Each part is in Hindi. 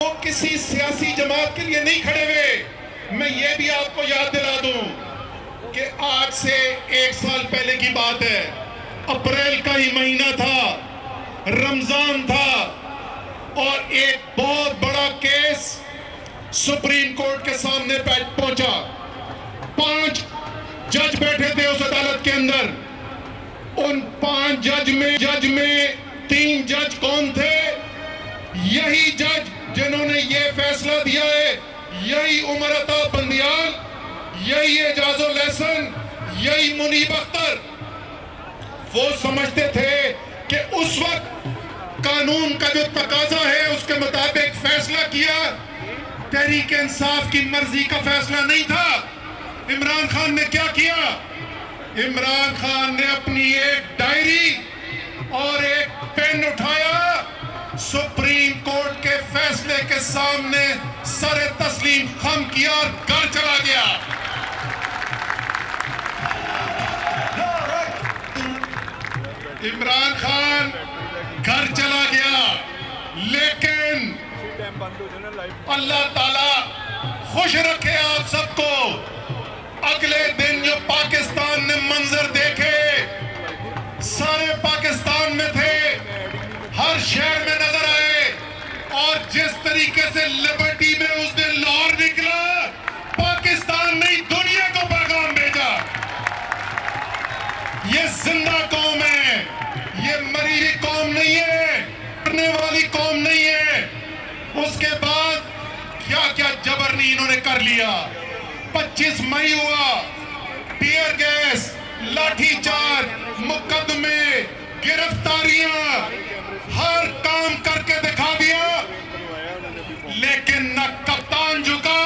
वो किसी सियासी जमात के लिए नहीं खड़े हुए। मैं ये भी आपको याद दिला दूं कि आज से 1 साल पहले की बात है, अप्रैल का ही महीना था, रमजान था और एक बहुत बड़ा केस सुप्रीम कोर्ट के सामने पहुंचा। 5 जज बैठे थे उस अदालत के अंदर। उन 5 जज में 3 जज कौन थे? यही जज जिन्होंने ये फैसला दिया है, यही उमर अता बंदियाल, यही एजाजुल एहसन, यही मुनीब अख्तर। वो समझते थे कि उस वक्त कानून का जो तकाजा है उसके मुताबिक फैसला किया, तहरीक इंसाफ की मर्जी का फैसला नहीं था। इमरान खान ने क्या किया? इमरान खान ने अपनी एक डायरी और एक पेन उठाया, सुप्रीम कोर्ट के फैसले के सामने सरे तस्लीम खम किया और घर चला गया। इमरान खान घर चला गया, लेकिन अल्लाह ताला खुश रखे आप सबको। अगले दिन जो पाकिस्तान ने मंजर देखे, सारे पाकिस्तान में थे, हर शहर में नजर आए, और जिस तरीके से लिबर्टी में उस दिन लाहौर निकला, पाकिस्तान ने दुनिया को पैगाम भेजा, ये जिंदा कौम है, ये मरी हुई कौम नहीं है, मरने वाली कौम नहीं है। उसके बाद क्या क्या जबर नहीं इन्होंने कर लिया। 25 मई हुआ, टीयर गैस, लाठीचार्ज, मुकदमे, गिरफ्तारियां, हर काम करके दिखा दिया, लेकिन न कप्तान झुका,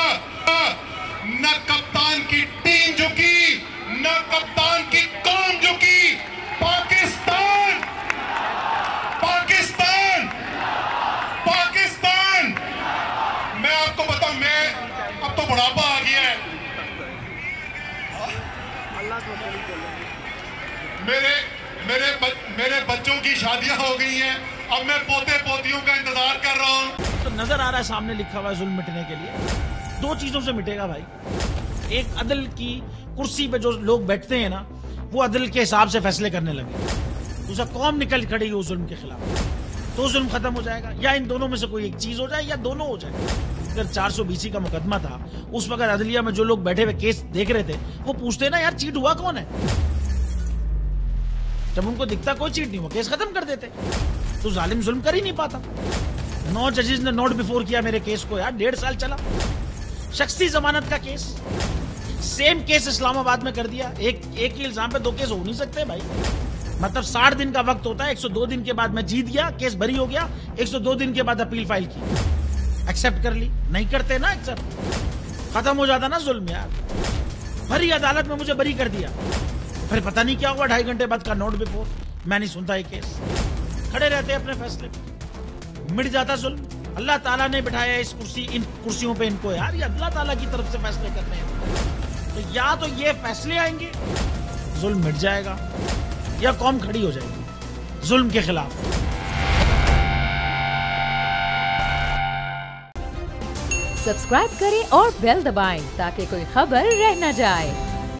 न कप्तान की टीम झुकी, न कप्तान की कौम झुकी। पाकिस्तान, पाकिस्तान, पाकिस्तान। मैं आपको बताऊं, मैं अब तो बुढ़ापा आ गया है, मेरे बच्चों की शादियां हो गई हैं, अब मैं पोते पोतियों का इंतजार कर रहा हूं। तो नजर आ रहा है सामने लिखा हुआ है जुल्म मिटने के लिए 2 चीजों से मिटेगा भाई। एक, अदल की कुर्सी पे जो लोग बैठते हैं ना, वो अदल के हिसाब से फैसले करने लगे। दूसरा, कौम निकल खड़ी उस जुल्म के खिलाफ, तो जुल्म खत्म हो जाएगा। या इन दोनों में से कोई एक चीज हो जाए या दोनों हो जाए। अगर 420 का मुकदमा था, उस वक्त अदलिया में जो लोग बैठे हुए केस देख रहे थे, वो पूछते ना, यार चीट हुआ कौन है? जब उनको दिखता कोई चीट नहीं हुआ, केस खत्म कर देते। तो जालिम जुल्म कर ही नहीं पाता। 9 जजेस ने नोट बिफोर किया मेरे केस को, यार 1.5 साल चला। शख्सी जमानत का केस, सेम केस इस्लामाबाद में कर दिया। एक ही इल्जाम पे 2 केस हो नहीं सकते भाई। मतलब 60 दिन का वक्त होता है, 102 दिन के बाद मैं जीत गया, केस बरी हो गया, 102 दिन के बाद अपील फाइल की, एक्सेप्ट कर ली। नहीं करते ना एक्सेप्ट, खत्म हो जाता ना जुल्म यार। भरी अदालत में मुझे बरी कर दिया, फिर पता नहीं क्या हुआ, 2.5 घंटे बाद का नोट बिफोर, मैं नहीं सुनता ये केस। खड़े रहते अपने फैसले पे, मिट जाता जुल्म। अल्लाह ताला ने बिठाया इस कुर्सी, इन कुर्सियों पे इनको यार, ये अल्लाह ताला की तरफ से फैसले करने हैं। तो या तो ये फैसले आएंगे, जुल्म मिट जाएगा, या कौम खड़ी हो जाएगी जुल्म के खिलाफ। सब्सक्राइब करें और बेल दबाएं ताकि कोई खबर रह न जाए।